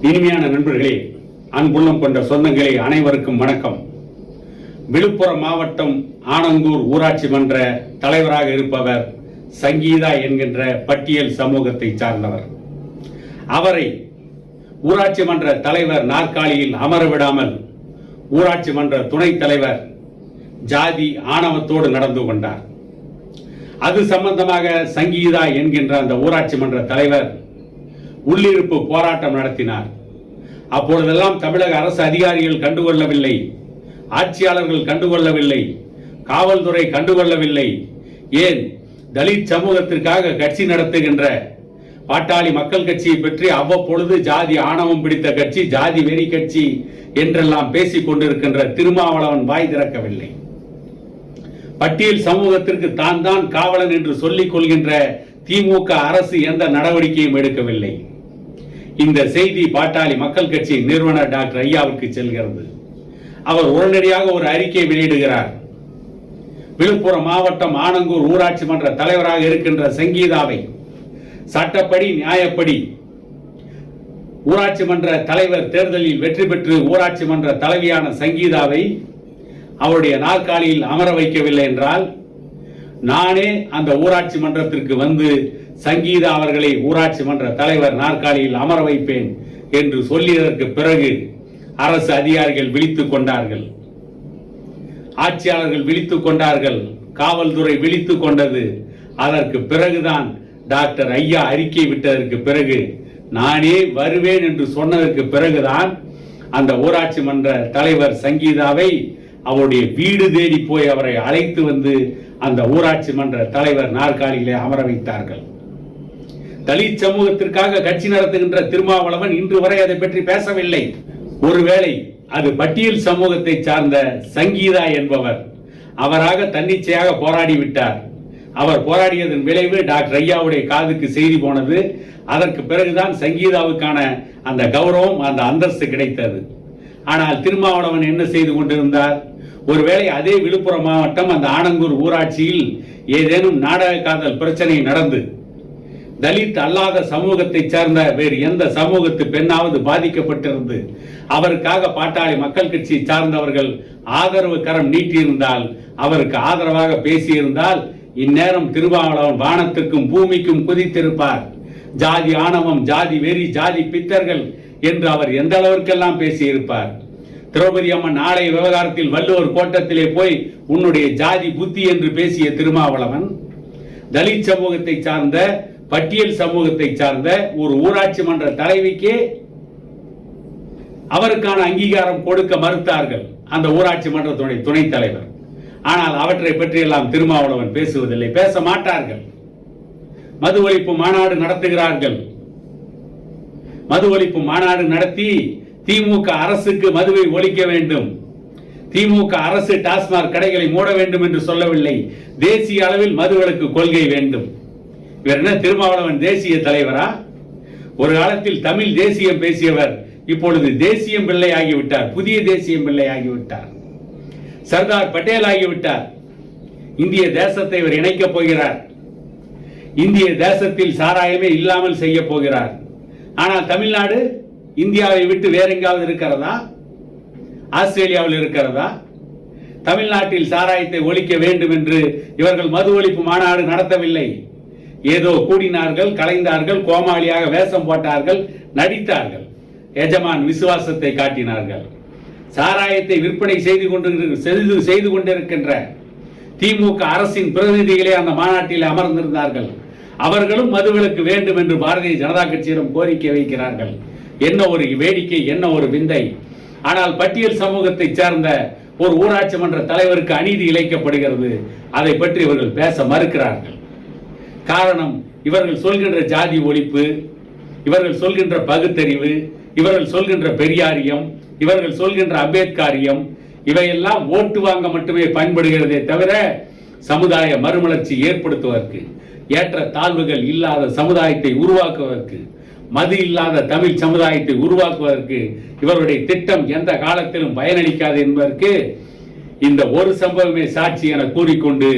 இனிமையான நண்பர்களே, அன்புள்ளம் கொண்ட சொந்தங்களே, அனைவருக்கும் வணக்கம். விழுப்புரம் மாவட்டம் ஆனங்கூர் ஊராட்சி மன்ற தலைவராக இருப்பவர் சங்கீதா என்கின்ற பட்டியல் சமூகத்தை சார்ந்தவர். அவரை ஊராட்சி மன்ற தலைவர் நாற்காலியில் அமரவிடாமல் ஊராட்சி மன்ற துணைத் தலைவர் ஜாதி ஆணவத்தோடு நடந்து கொண்டார். அது சம்பந்தமாக சங்கீதா என்கின்ற அந்த ஊராட்சி மன்ற தலைவர் உள்ளிருப்பு போராட்டம் நடத்தினார். அப்பொழுதெல்லாம் தமிழக அரசு அதிகாரிகள் கண்டுகொள்ளவில்லை, ஆட்சியாளர்கள் கண்டுகொள்ளவில்லை, காவல்துறை கண்டுகொள்ளவில்லை. ஏன் தலித் சமூகத்திற்காக கட்சி நடத்துகின்ற பாட்டாளி மக்கள் கட்சியை பற்றி அவ்வப்பொழுது ஜாதி ஆணவம் பிடித்த கட்சி, ஜாதி வெறி கட்சி என்றெல்லாம் பேசிக் கொண்டிருக்கின்ற திருமாவளவன் வாய் திறக்கவில்லை. பட்டியல் சமூகத்திற்கு தான் தான் காவலன் என்று சொல்லிக் கொள்கின்ற திமுக அரசு எந்த நடவடிக்கையும் எடுக்கவில்லை. இந்த செய்தி பாட்டாளி மக்கள் கட்சி நிறுவனர் டாக்டர் ஐயாவுக்கு செல்கிறது. அவர் உடனடியாக ஒரு அறிக்கை வெளியிடுகிறார். விழுப்புரம் மாவட்டம் ஆனங்கூர் ஊராட்சி மன்ற தலைவராக இருக்கின்ற சங்கீதாவை சட்டப்படி நியாயப்படி ஊராட்சி மன்ற தலைவர் தேர்தலில் வெற்றி பெற்று ஊராட்சி மன்ற தலைவியான சங்கீதாவை அவருடைய நாற்காலியில் அமர வைக்கவில்லை என்றால் நானே அந்த ஊராட்சி மன்றத்திற்கு வந்து சங்கீதா அவர்களை ஊராட்சி மன்ற தலைவர் நாற்காலியில் அமர வைப்பேன் என்று சொல்லியதற்கு பிறகு அரசு அதிகாரிகள் விழித்துக் கொண்டார்கள், ஆட்சியாளர்கள் விழித்துக் கொண்டார்கள், காவல்துறை விழித்துக் கொண்டது. அதற்கு பிறகுதான் டாக்டர் ஐயா அறிக்கை விட்டதற்கு பிறகு, நானே வருவேன் என்று சொன்னதற்கு பிறகுதான் அந்த ஊராட்சி மன்ற தலைவர் சங்கீதாவை அவருடைய வீடு தேடி போய் அவரை அழைத்து வந்து அந்த ஊராட்சி மன்ற தலைவர் நாற்காலியிலே அமர வைத்தார்கள். தலித் சமூகத்திற்காக கட்சி நடத்துகின்ற திருமாவளவன் இன்று வரை அதை பற்றி பேசவில்லை. ஒருவேளை அது பட்டியல் சமூகத்தை சார்ந்த சங்கீதா என்பவர் அவராக தன்னிச்சையாக போராடி விட்டார். அவர் போராடியதன் விளைவு டாக்டர் ஐயாவுடைய காதுக்கு செய்தி போனது. அதற்கு பிறகுதான் சங்கீதாவுக்கான அந்த கௌரவம், அந்த அந்தஸ்து கிடைத்தது. ஆனால் திருமாவளவன் என்ன செய்து கொண்டிருந்தார்? ஒருவேளை அதே விழுப்புரம் மாவட்டம் அந்த ஆனங்கூர் ஊராட்சியில் ஏதேனும் நாடக காதல் பிரச்சனை நடந்து தலித் அல்லாத சமூகத்தை சார்ந்த வேறு எந்த சமூகத்து பெண்ணாவது பாதிக்கப்பட்டிருந்து அவருக்காக பாட்டாளி மக்கள் கட்சி சார்ந்தவர்கள் ஆதரவு கரம் நீட்டியிருந்தால், அவருக்கு ஆதரவாக பேசியிருந்தால், இந்நேரம் திருமாவளவன் வானத்திற்கும் பூமிக்கும் குதித்திருப்பார். ஜாதி ஆணவம், ஜாதி வெறி, ஜாதி பித்தர்கள் என்று அவர் எந்த அளவிற்கெல்லாம் பேசியிருப்பார். திரௌபதி அம்மன் நாளை விவகாரத்தில் வள்ளுவர் கோட்டத்திலே போய் உன்னுடைய ஜாதி புத்தி என்று பேசிய திருமாவளவன் தலித் சமூகத்தை சார்ந்த, பட்டியல் சமூகத்தை சார்ந்த ஒரு ஊராட்சி மன்ற தலைவிக்கே அவருக்கான அங்கீகாரம் கொடுக்க மறுத்தார்கள் அந்த ஊராட்சி மன்றத்துடைய துணைத் தலைவர். ஆனால் அவற்றை பற்றியெல்லாம் திருமாவளவன் பேசுவதில்லை, பேச மாட்டார்கள். மது ஒழிப்பு மாநாடு நடத்துகிறார்கள். மது ஒழிப்பு மாநாடு நடத்தி திமுக அரசுக்கு மதுவை ஒழிக்க வேண்டும், திமுக அரசு டாஸ்மாக் கடைகளை மூட வேண்டும் என்று சொல்லவில்லை. தேசிய அளவில் மதுவிலக்கு கொள்கை வேண்டும். இவர் என்ன திருமாவளவன் தேசிய தலைவரா? ஒரு காலத்தில் தமிழ் தேசியம் பேசியவர் இப்பொழுது தேசியம் பிள்ளை ஆகிவிட்டார், புதிய தேசியம் பிள்ளை ஆகிவிட்டார், சர்தார் பட்டேல் ஆகிவிட்டார். இந்திய தேசத்தை இவர் இணைக்கப் போகிறார். இந்திய தேசத்தில் சாராயமே இல்லாமல் செய்ய போகிறார். ஆனால் தமிழ்நாடு இந்தியாவை விட்டு வேற எங்காவது இருக்கிறதா? ஆஸ்திரேலியாவில் இருக்கிறதா? தமிழ்நாட்டில் சாராயத்தை ஒழிக்க வேண்டும் என்று இவர்கள் மது ஒழிப்பு மாநாடு நடத்தவில்லை. ஏதோ கூடினார்கள், கலைந்தார்கள், கோமாளியாக வேஷம் போட்டார்கள், நடித்தார்கள், எஜமான் விசுவாசத்தை காட்டினார்கள். சாராயத்தை விற்பனை செய்து கொண்டிருக்கின்ற திமுக அரசின் பிரதிநிதிகளே அந்த மாநாட்டில் அமர்ந்திருந்தார்கள். அவர்களும் மதுவிலக்கு வேண்டும் என்று பாரதிய ஜனதா கட்சியிடம் கோரிக்கை வைக்கிறார்கள். என்ன ஒரு வேடிக்கை, என்ன ஒரு விந்தை! ஆனால் பட்டியல் சமூகத்தை சேர்ந்த ஒரு ஊராட்சி மன்ற தலைவருக்கு அநீதி இழைக்கப்படுகிறது. அதை பற்றி இவர்கள் பேச மறுக்கிறார்கள். காரணம், இவர்கள் சொல்கின்ற ஜாதி ஒழிப்பு, இவர்கள் சொல்கின்ற பகுத்தறிவு, இவர்கள் சொல்கின்ற பெரியாரியம், இவர்கள் சொல்கின்ற அம்பேத்கரியம், இவையெல்லாம் ஓட்டு வாங்க மட்டுமே பயன்படுகிறதே தவிர சமுதாய மறுமலர்ச்சி ஏற்படுத்துவதற்கு, ஏற்ற தாழ்வுகள் இல்லாத சமுதாயத்தை உருவாக்குவதற்கு, மது இல்லாத தமிழ் சமுதாயத்தை உருவாக்குவதற்கு இவருடைய திட்டம் எந்த காலத்திலும் பயனளிக்காது என்பதற்கு இந்த ஒரு சம்பவமே சாட்சி என கூறிக்கொண்டு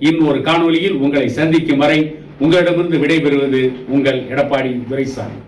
இன்னொரு காணொளியில் உங்களை சந்திக்கும் வரை உங்களிடமிருந்து விடைபெறுவது உங்கள் எடப்பாடி துரைசாமி.